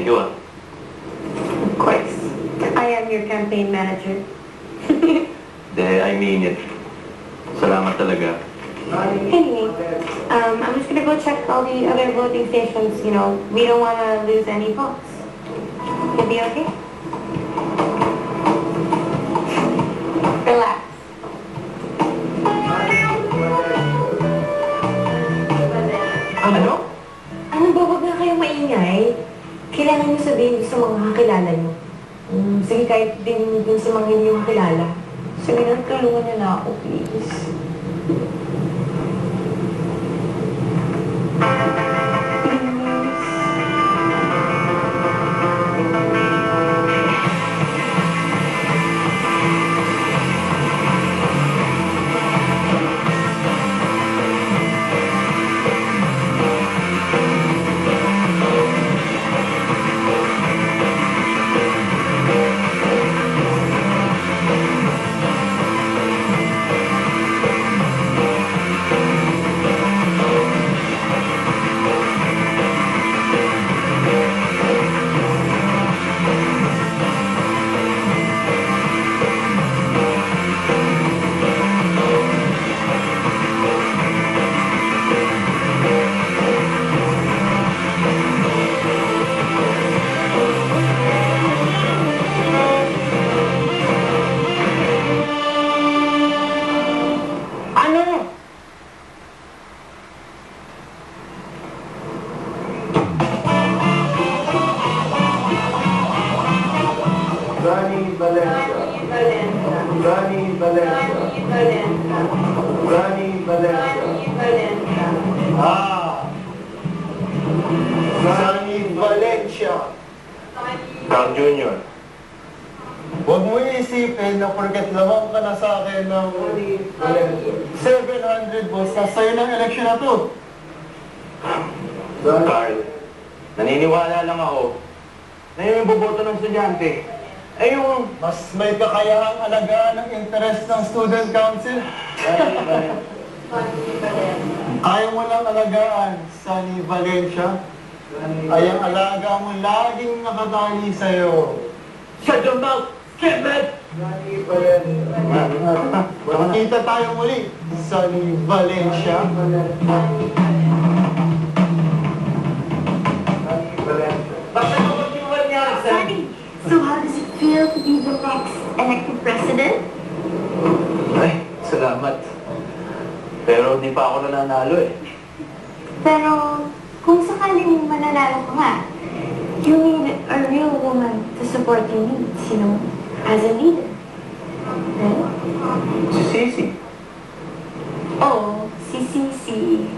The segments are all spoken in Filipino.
Thank you, ah. Of course. I am your campaign manager. I mean it. Salamat talaga. Anyway, I'm just gonna go check all the other voting stations. You know, we don't want to lose any votes. You'll be okay? Relax. Ano? Ano ba, huwag na kayong maingay. Kailangan nyo sabihin sa mga kakilala nyo. Sige, kahit din sa mga hindi yung kakilala. Sige na, tulungan nyo na ako, please. Rani Valencia. Rani Valencia. Rani Valencia. Rani Valencia. Carl Jr. Huwag mo iisipin na porket lamang ka na sa akin ng 700 votes na sa'yo ng eleksyon na to. Carl, naniniwala lang ako na yung boboto ng estudyante ay yung... Mas may kakayahang alagaan ng interest ng student council. Ayaw mo lang alagaan, Sunny Valencia. Ay ang alaga mo laging nakatali sa'yo. Shut your mouth! Get mad! Magkita tayo muli, Sunny Valencia. Sunny, so how does it feel to be the next elected president? Ay, salamat. Pero di pa ako nananalo eh. Pero kung sakaling mananalo ka nga, you need a real woman to support your needs, you know, as a leader. Right? Si Sisi. Oo, si Sisi.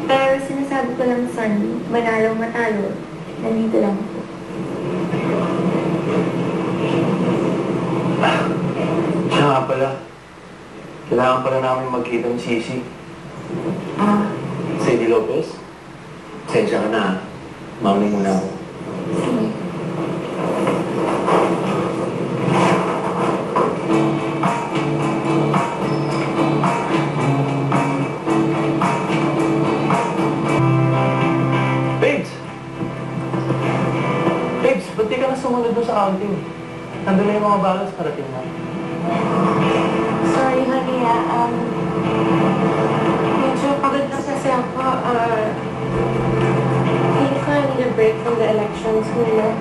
Pero sinasabi ko lang, Sunny, manalo matalo, nandito lang ako. Siya nga pala. Kailangan pala namin magkita ni Sisi. Sadie Lopez? Sensya ka na, ha? Mamuling muna ako. Sige. Babes! Babes, ba't di ka na sumunod doon sa counting? Nandun na yung mga ballots parating na. Sorry, honey, medyo pagod na kasi ako. Feeling ko I need a break from the elections muna.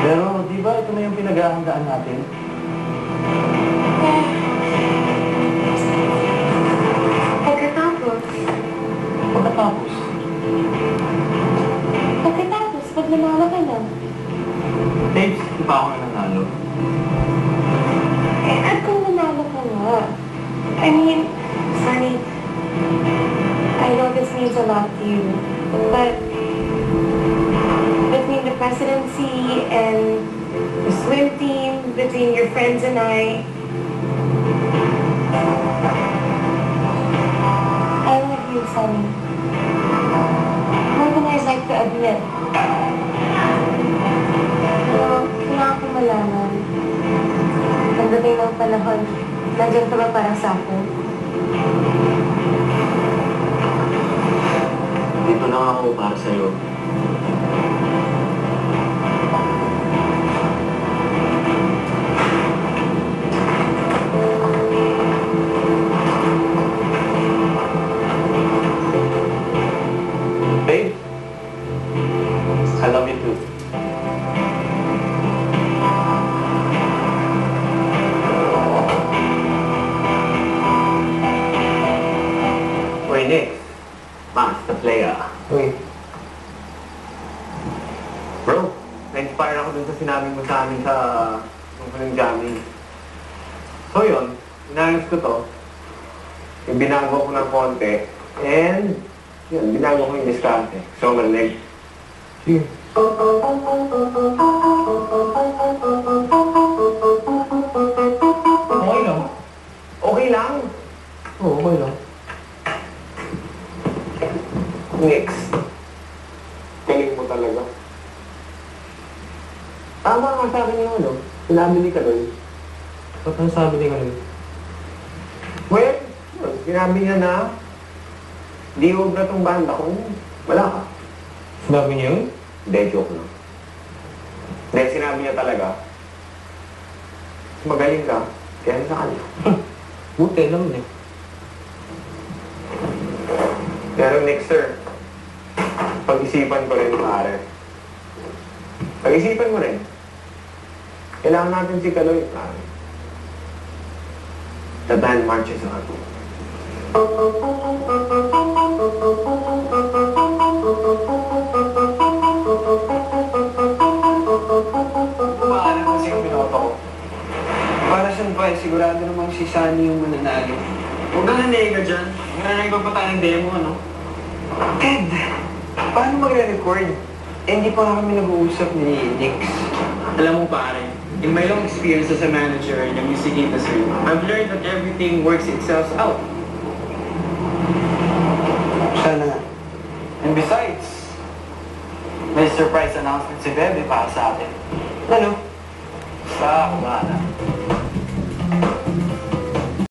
Pero di ba ito na yung pinag-ahandaan natin? Pagkatapos, pag nanalo ka na. Babes, di pa ako nanalo. At kung nanalo ka nga, I mean, Sunny, I know this means a lot to you, but between the presidency and the swim team, between your friends and I love you, Sunny. More than I'd like to admit. Pero kailangan ko malaman. Pagdating ng panahon, nandiyan ka ba para sa akin? Dito lang ako para sa'yo. na-inspire ako dun sa sinabi mo sa amin sa nung huling jamming. So yun, inayos ko to. Yung binago ko ng konti. And, yun, binago ko yung diskarte. So, marinig. Sige. Okay lang. Okay lang? Oo, okay lang. Next. Galing mo talaga. Tama nga sa akin yung ano, sinabi ni Kaloy. Ba't ang sabi ni Kaloy? Well, yun, sinabi niya na di huwag na tong banda kung wala ka. Sinabi niya yun? Hindi, joke lang. Dahil sinabi niya talaga, magaling ka, kaya sa kanya. Buti naman eh. Pero next, sir, pag-isipan ko rin, pare. Pag-isipan mo rin. Kailangan natin si Kaloy, pare. The band marches on. Maalam kasi yung binoto ko. Para saan pa, sigurado namang si Sunny yung mananalo. Huwag ka nanega dyan. Nananay pa tayo ng demo, ano? Ted, paano magre-record? Eh, hindi pa kami nag-uusap ni Nix. Alam mo pare, in my long experience as a manager in the music industry, I've learned that everything works itself out. Sana nga. And besides, may surprise announcement si Bebe para sa atin. Ano? Basta, kumana.